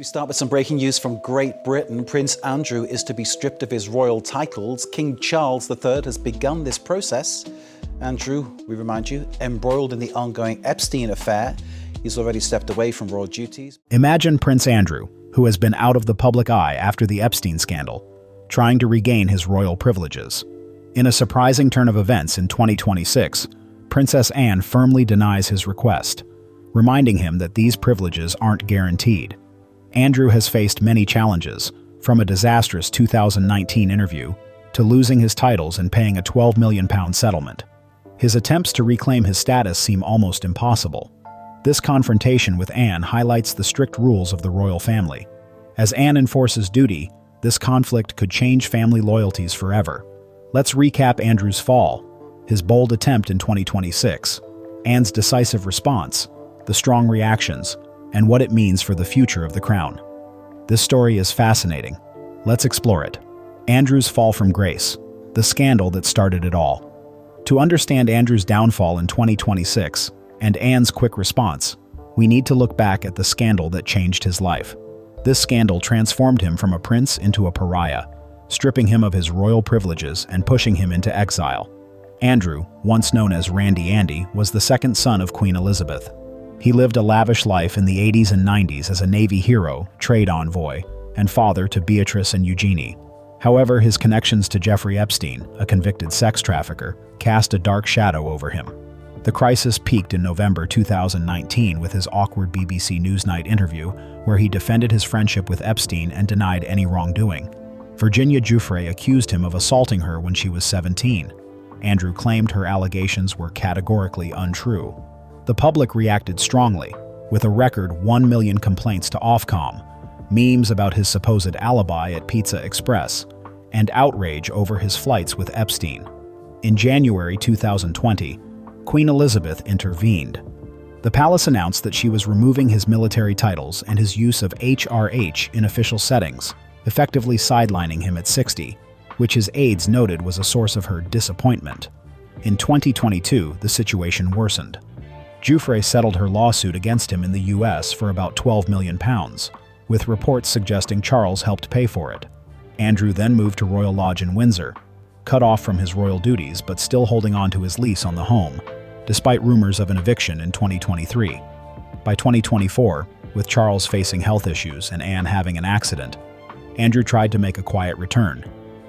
We start with some breaking news from Great Britain. Prince Andrew is to be stripped of his royal titles. King Charles III has begun this process. Andrew, we remind you, embroiled in the ongoing Epstein affair. He's already stepped away from royal duties. Imagine Prince Andrew, who has been out of the public eye after the Epstein scandal, trying to regain his royal privileges. In a surprising turn of events in 2026, Princess Anne firmly denies his request, reminding him that these privileges aren't guaranteed. Andrew has faced many challenges, from a disastrous 2019 interview to losing his titles and paying a £12 million settlement. His attempts to reclaim his status seem almost impossible. This confrontation with Anne highlights the strict rules of the royal family. As Anne enforces duty, this conflict could change family loyalties forever. Let's recap Andrew's fall, his bold attempt in 2026, Anne's decisive response, the strong reactions, and what it means for the future of the crown. This story is fascinating. Let's explore it. Andrew's fall from grace, the scandal that started it all. To understand Andrew's downfall in 2026 and Anne's quick response, we need to look back at the scandal that changed his life. This scandal transformed him from a prince into a pariah, stripping him of his royal privileges and pushing him into exile. Andrew, once known as Randy Andy, was the second son of Queen Elizabeth. He lived a lavish life in the 80s and 90s as a Navy hero, trade envoy, and father to Beatrice and Eugenie. However, his connections to Jeffrey Epstein, a convicted sex trafficker, cast a dark shadow over him. The crisis peaked in November 2019 with his awkward BBC Newsnight interview, where he defended his friendship with Epstein and denied any wrongdoing. Virginia Giuffre accused him of assaulting her when she was 17. Andrew claimed her allegations were categorically untrue. The public reacted strongly, with a record 1 million complaints to Ofcom, memes about his supposed alibi at Pizza Express, and outrage over his flights with Epstein. In January 2020, Queen Elizabeth intervened. The palace announced that she was removing his military titles and his use of HRH in official settings, effectively sidelining him at 60, which his aides noted was a source of her disappointment. In 2022, the situation worsened. Giuffre settled her lawsuit against him in the US for about £12 million, with reports suggesting Charles helped pay for it. Andrew then moved to Royal Lodge in Windsor, cut off from his royal duties but still holding on to his lease on the home, despite rumors of an eviction in 2023. By 2024, with Charles facing health issues and Anne having an accident, Andrew tried to make a quiet return,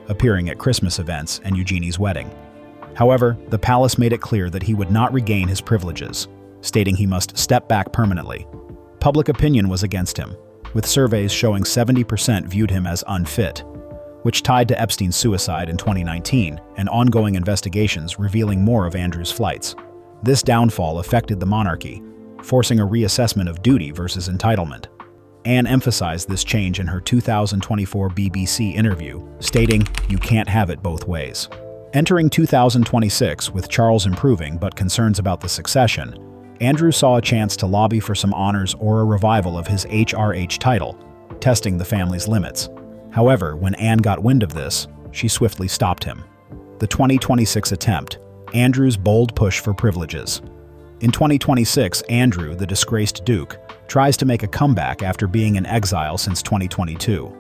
appearing at Christmas events and Eugenie's wedding. However, the palace made it clear that he would not regain his privileges, stating he must step back permanently. Public opinion was against him, with surveys showing 70% viewed him as unfit, which tied to Epstein's suicide in 2019 and ongoing investigations revealing more of Andrew's flights. This downfall affected the monarchy, forcing a reassessment of duty versus entitlement. Anne emphasized this change in her 2024 BBC interview, stating, "You can't have it both ways." Entering 2026 with Charles improving but concerns about the succession, Andrew saw a chance to lobby for some honors or a revival of his HRH title, testing the family's limits. However, when Anne got wind of this, she swiftly stopped him. The 2026 attempt, Andrew's bold push for privileges. In 2026, Andrew, the disgraced Duke, tries to make a comeback after being in exile since 2022.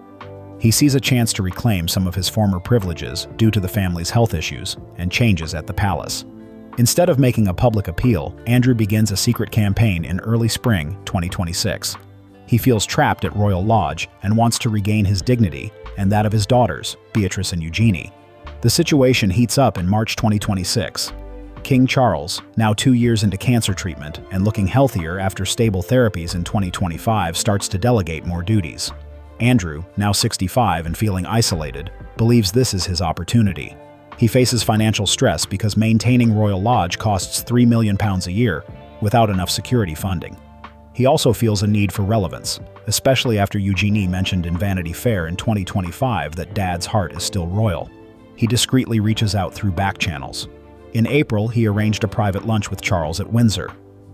He sees a chance to reclaim some of his former privileges due to the family's health issues and changes at the palace. Instead of making a public appeal, Andrew begins a secret campaign in early spring 2026. He feels trapped at Royal Lodge and wants to regain his dignity and that of his daughters, Beatrice and Eugenie. The situation heats up in March 2026. King Charles, now 2 years into cancer treatment and looking healthier after stable therapies in 2025, starts to delegate more duties. Andrew, now 65 and feeling isolated, believes this is his opportunity. He faces financial stress because maintaining Royal Lodge costs £3 million a year without enough security funding. He also feels a need for relevance, especially after Eugenie mentioned in Vanity Fair in 2025 that Dad's heart is still royal. He discreetly reaches out through back channels. In April, he arranged a private lunch with Charles at Windsor.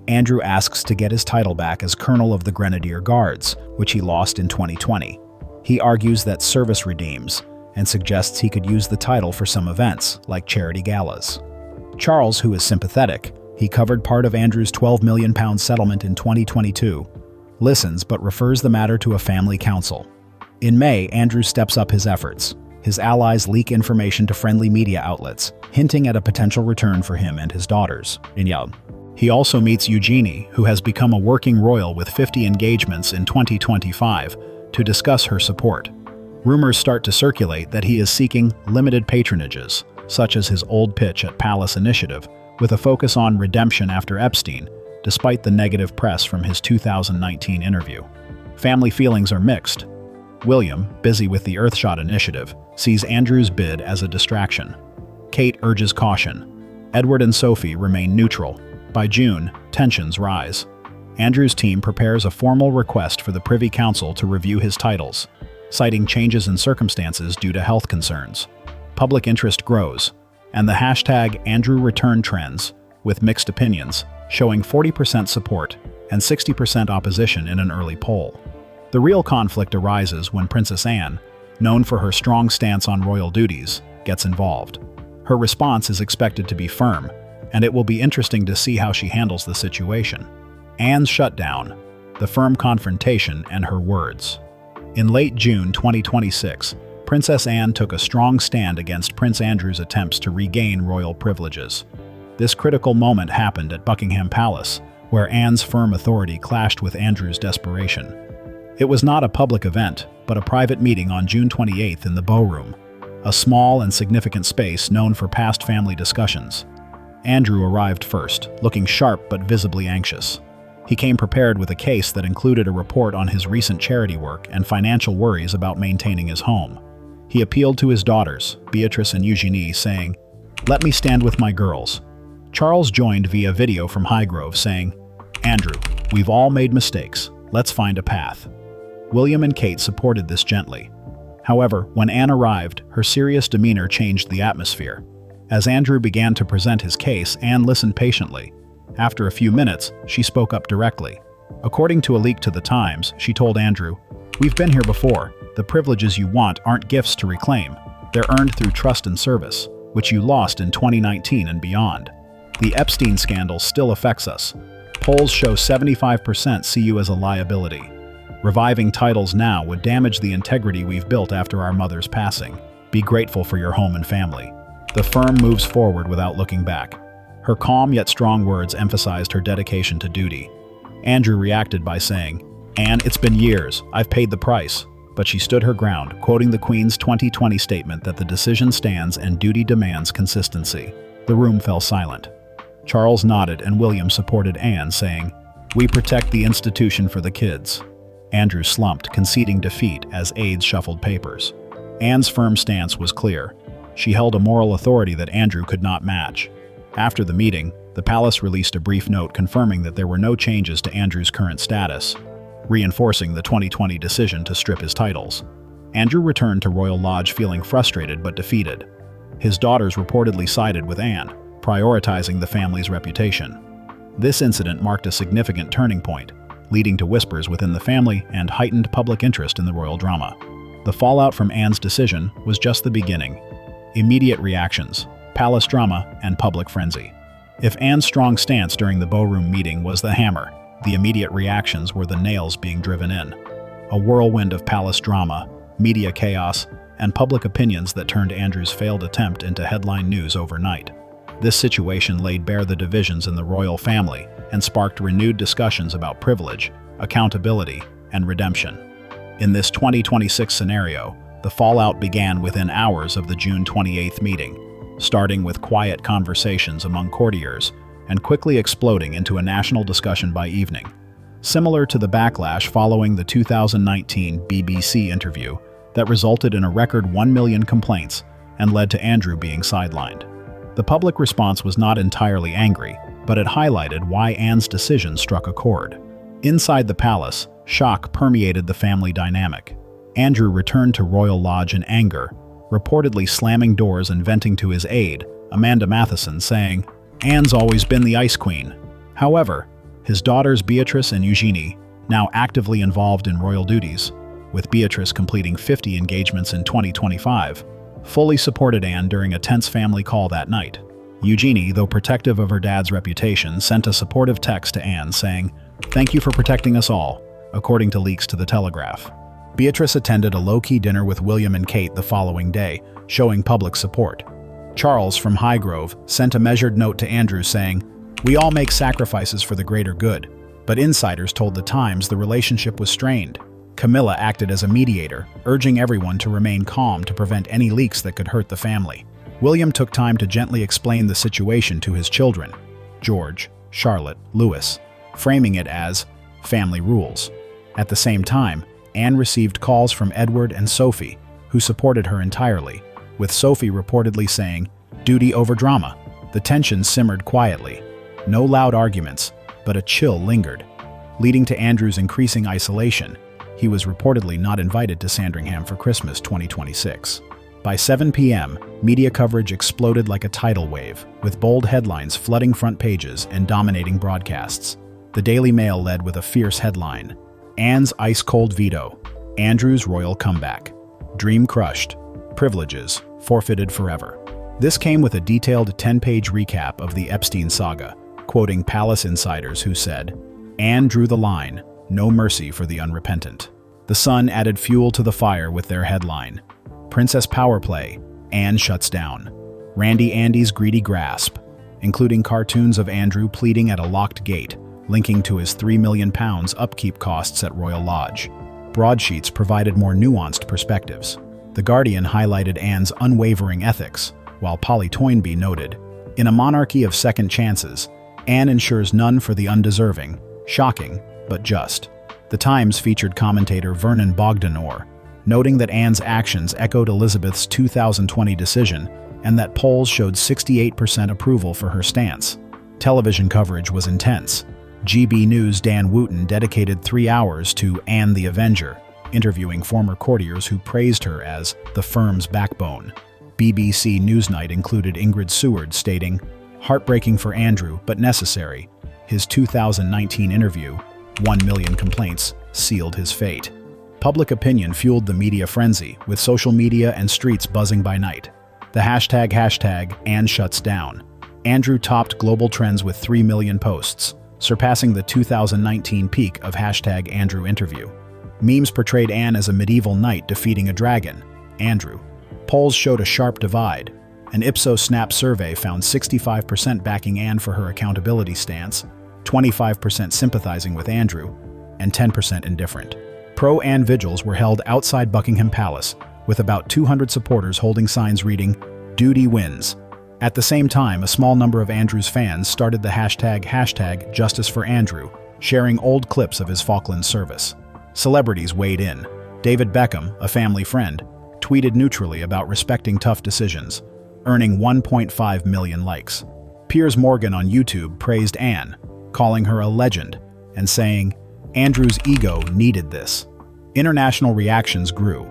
Andrew asks to get his title back as Colonel of the Grenadier Guards, which he lost in 2020. He argues that service redeems, and suggests he could use the title for some events, like charity galas. Charles, who is sympathetic, he covered part of Andrew's £12 million settlement in 2022, listens but refers the matter to a family council. In May, Andrew steps up his efforts. His allies leak information to friendly media outlets, hinting at a potential return for him and his daughters. He also meets Eugenie, who has become a working royal with 50 engagements in 2025, to discuss her support. Rumors start to circulate that he is seeking limited patronages, such as his old pitch at Palace Initiative, with a focus on redemption after Epstein, despite the negative press from his 2019 interview. Family feelings are mixed. William, busy with the Earthshot initiative, sees Andrew's bid as a distraction. Kate urges caution. Edward and Sophie remain neutral. By June, tensions rise. Andrew's team prepares a formal request for the Privy Council to review his titles, citing changes in circumstances due to health concerns. Public interest grows, and the hashtag #AndrewReturn trends, with mixed opinions, showing 40% support and 60% opposition in an early poll. The real conflict arises when Princess Anne, known for her strong stance on royal duties, gets involved. Her response is expected to be firm, and it will be interesting to see how she handles the situation. Anne's shutdown, the firm confrontation, and her words. In late June 2026, Princess Anne took a strong stand against Prince Andrew's attempts to regain royal privileges. This critical moment happened at Buckingham Palace, where Anne's firm authority clashed with Andrew's desperation. It was not a public event, but a private meeting on June 28 in the Beau Room, a small and significant space known for past family discussions. Andrew arrived first, looking sharp but visibly anxious. He came prepared with a case that included a report on his recent charity work and financial worries about maintaining his home. He appealed to his daughters, Beatrice and Eugenie, saying, "Let me stand with my girls." Charles joined via video from Highgrove, saying, "Andrew, we've all made mistakes. Let's find a path." William and Kate supported this gently. However, when Anne arrived, her serious demeanor changed the atmosphere. As Andrew began to present his case, Anne listened patiently. After a few minutes, she spoke up directly. According to a leak to The Times, she told Andrew, "We've been here before. The privileges you want aren't gifts to reclaim. They're earned through trust and service, which you lost in 2019 and beyond. The Epstein scandal still affects us. Polls show 75% see you as a liability. Reviving titles now would damage the integrity we've built after our mother's passing. Be grateful for your home and family." The firm moves forward without looking back. Her calm yet strong words emphasized her dedication to duty. Andrew reacted by saying, "Anne, it's been years. I've paid the price." But she stood her ground, quoting the Queen's 2020 statement that the decision stands and duty demands consistency. The room fell silent. Charles nodded and William supported Anne, saying, "We protect the institution for the kids." Andrew slumped, conceding defeat as aides shuffled papers. Anne's firm stance was clear. She held a moral authority that Andrew could not match. After the meeting, the palace released a brief note confirming that there were no changes to Andrew's current status, reinforcing the 2020 decision to strip his titles. Andrew returned to Royal Lodge feeling frustrated but defeated. His daughters reportedly sided with Anne, prioritizing the family's reputation. This incident marked a significant turning point, leading to whispers within the family and heightened public interest in the royal drama. The fallout from Anne's decision was just the beginning. Immediate reactions, palace drama, and public frenzy. If Anne's strong stance during the Beau Room meeting was the hammer, the immediate reactions were the nails being driven in. A whirlwind of palace drama, media chaos, and public opinions that turned Andrew's failed attempt into headline news overnight. This situation laid bare the divisions in the royal family and sparked renewed discussions about privilege, accountability, and redemption. In this 2026 scenario, the fallout began within hours of the June 28 meeting, starting with quiet conversations among courtiers and quickly exploding into a national discussion by evening. Similar to the backlash following the 2019 BBC interview that resulted in a record 1 million complaints and led to Andrew being sidelined. The public response was not entirely angry, but it highlighted why Anne's decision struck a chord. Inside the palace, shock permeated the family dynamic. Andrew returned to Royal Lodge in anger, reportedly slamming doors and venting to his aide, Amanda Matheson, saying, "Anne's always been the Ice Queen." However, his daughters Beatrice and Eugenie, now actively involved in royal duties, with Beatrice completing 50 engagements in 2025, fully supported Anne during a tense family call that night. Eugenie, though protective of her dad's reputation, sent a supportive text to Anne saying, "Thank you for protecting us all. according to leaks to The Telegraph. Beatrice attended a low-key dinner with William and Kate the following day, showing public support. Charles from Highgrove sent a measured note to Andrew saying, "We all make sacrifices for the greater good," but insiders told The Times the relationship was strained. Camilla acted as a mediator, urging everyone to remain calm to prevent any leaks that could hurt the family. William took time to gently explain the situation to his children, George, Charlotte, Louis, framing it as family rules. At the same time, Anne received calls from Edward and Sophie, who supported her entirely, with Sophie reportedly saying, "Duty over drama." The tension simmered quietly. No loud arguments, but a chill lingered, leading to Andrew's increasing isolation. He was reportedly not invited to Sandringham for Christmas 2026. By 7 p.m., media coverage exploded like a tidal wave, with bold headlines flooding front pages and dominating broadcasts. The Daily Mail led with a fierce headline, "Anne's ice-cold veto, Andrew's royal comeback. Dream crushed, privileges forfeited forever." This came with a detailed 10-page recap of the Epstein saga, quoting palace insiders who said, "Anne drew the line, no mercy for the unrepentant." The Sun added fuel to the fire with their headline, "Princess Power Play, Anne Shuts Down. Randy Andy's Greedy Grasp," including cartoons of Andrew pleading at a locked gate, linking to his £3 million upkeep costs at Royal Lodge. Broadsheets provided more nuanced perspectives. The Guardian highlighted Anne's unwavering ethics, while Polly Toynbee noted, "In a monarchy of second chances, Anne ensures none for the undeserving, shocking, but just." The Times featured commentator Vernon Bogdanor, noting that Anne's actions echoed Elizabeth's 2020 decision and that polls showed 68% approval for her stance. Television coverage was intense. GB News' Dan Wooten dedicated 3 hours to Anne the Avenger, interviewing former courtiers who praised her as the firm's backbone. BBC Newsnight included Ingrid Seward stating, "Heartbreaking for Andrew, but necessary. His 2019 interview, 1 million complaints, sealed his fate." Public opinion fueled the media frenzy, with social media and streets buzzing by night. The hashtag Anne Shuts Down. Andrew topped global trends with 3 million posts, surpassing the 2019 peak of hashtag Andrew interview. Memes portrayed Anne as a medieval knight defeating a dragon, Andrew. Polls showed a sharp divide. An Ipsos Snap survey found 65% backing Anne for her accountability stance, 25% sympathizing with Andrew, and 10% indifferent. Pro-Anne vigils were held outside Buckingham Palace, with about 200 supporters holding signs reading, "Duty wins." At the same time, a small number of Andrew's fans started the hashtag Justice for Andrew, sharing old clips of his Falklands service. Celebrities weighed in. David Beckham, a family friend, tweeted neutrally about respecting tough decisions, earning 1.5 million likes. Piers Morgan on YouTube praised Anne, calling her a legend, and saying, "Andrew's ego needed this." International reactions grew.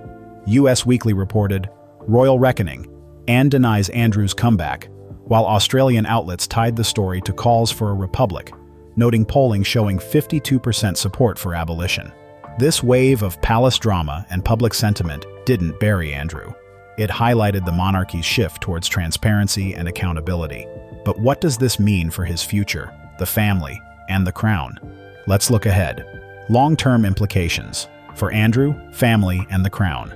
US Weekly reported, "Royal Reckoning, Anne denies Andrew's comeback," while Australian outlets tied the story to calls for a republic, noting polling showing 52% support for abolition. This wave of palace drama and public sentiment didn't bury Andrew. It highlighted the monarchy's shift towards transparency and accountability. But what does this mean for his future, the family, and the crown? Let's look ahead. Long-term implications for Andrew, family, and the crown.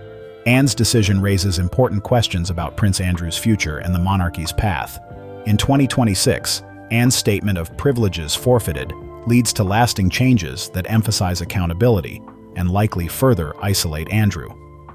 Anne's decision raises important questions about Prince Andrew's future and the monarchy's path. In 2026, Anne's statement of privileges forfeited leads to lasting changes that emphasize accountability and likely further isolate Andrew.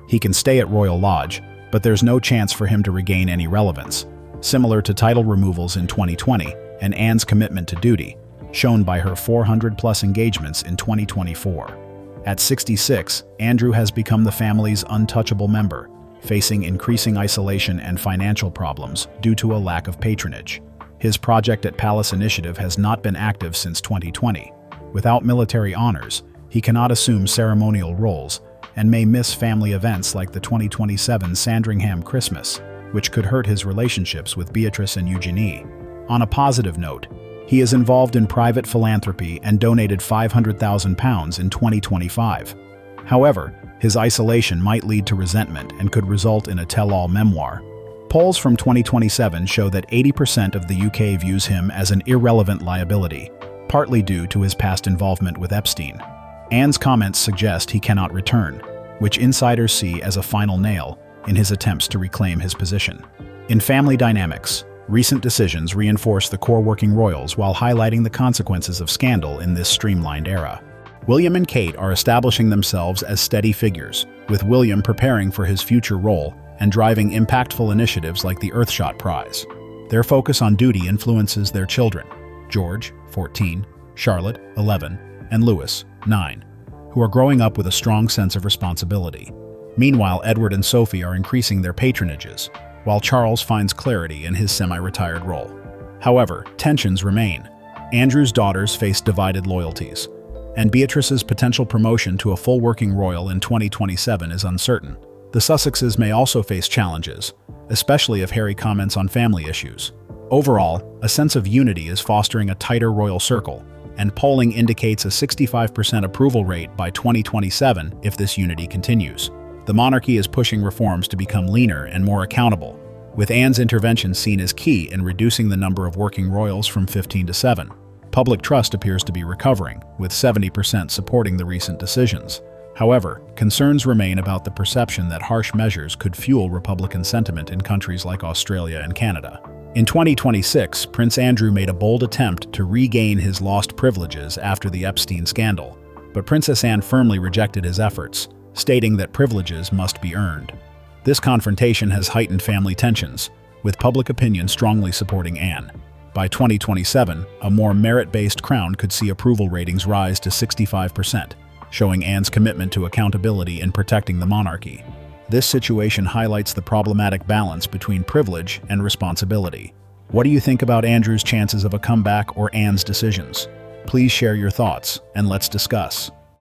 He can stay at Royal Lodge, but there's no chance for him to regain any relevance, similar to title removals in 2020 and Anne's commitment to duty, shown by her 400-plus engagements in 2024. At 66, Andrew has become the family's untouchable member, facing increasing isolation and financial problems due to a lack of patronage. His Project at Palace initiative has not been active since 2020. Without military honors, he cannot assume ceremonial roles and may miss family events like the 2027 Sandringham Christmas, which could hurt his relationships with Beatrice and Eugenie. On a positive note, he is involved in private philanthropy and donated £500,000 in 2025. However, his isolation might lead to resentment and could result in a tell-all memoir. Polls from 2027 show that 80% of the UK views him as an irrelevant liability, partly due to his past involvement with Epstein. Anne's comments suggest he cannot return, which insiders see as a final nail in his attempts to reclaim his position. In family dynamics, recent decisions reinforce the core working royals while highlighting the consequences of scandal in this streamlined era. William and Kate are establishing themselves as steady figures, with William preparing for his future role and driving impactful initiatives like the Earthshot Prize. Their focus on duty influences their children, George, 14, Charlotte, 11, and Louis, 9, who are growing up with a strong sense of responsibility. Meanwhile, Edward and Sophie are increasing their patronages, while Charles finds clarity in his semi-retired role. However, tensions remain. Andrew's daughters face divided loyalties, and Beatrice's potential promotion to a full working royal in 2027 is uncertain. The Sussexes may also face challenges, especially if Harry comments on family issues. Overall, a sense of unity is fostering a tighter royal circle, and polling indicates a 65% approval rate by 2027 if this unity continues. The monarchy is pushing reforms to become leaner and more accountable, with Anne's intervention seen as key in reducing the number of working royals from 15 to 7. Public trust appears to be recovering, with 70% supporting the recent decisions. However, concerns remain about the perception that harsh measures could fuel Republican sentiment in countries like Australia and Canada. In 2026, Prince Andrew made a bold attempt to regain his lost privileges after the Epstein scandal, but Princess Anne firmly rejected his efforts, stating that privileges must be earned. This confrontation has heightened family tensions, with public opinion strongly supporting Anne. By 2027, a more merit-based crown could see approval ratings rise to 65%, showing Anne's commitment to accountability in protecting the monarchy. This situation highlights the problematic balance between privilege and responsibility. What do you think about Andrew's chances of a comeback or Anne's decisions? Please share your thoughts, and let's discuss.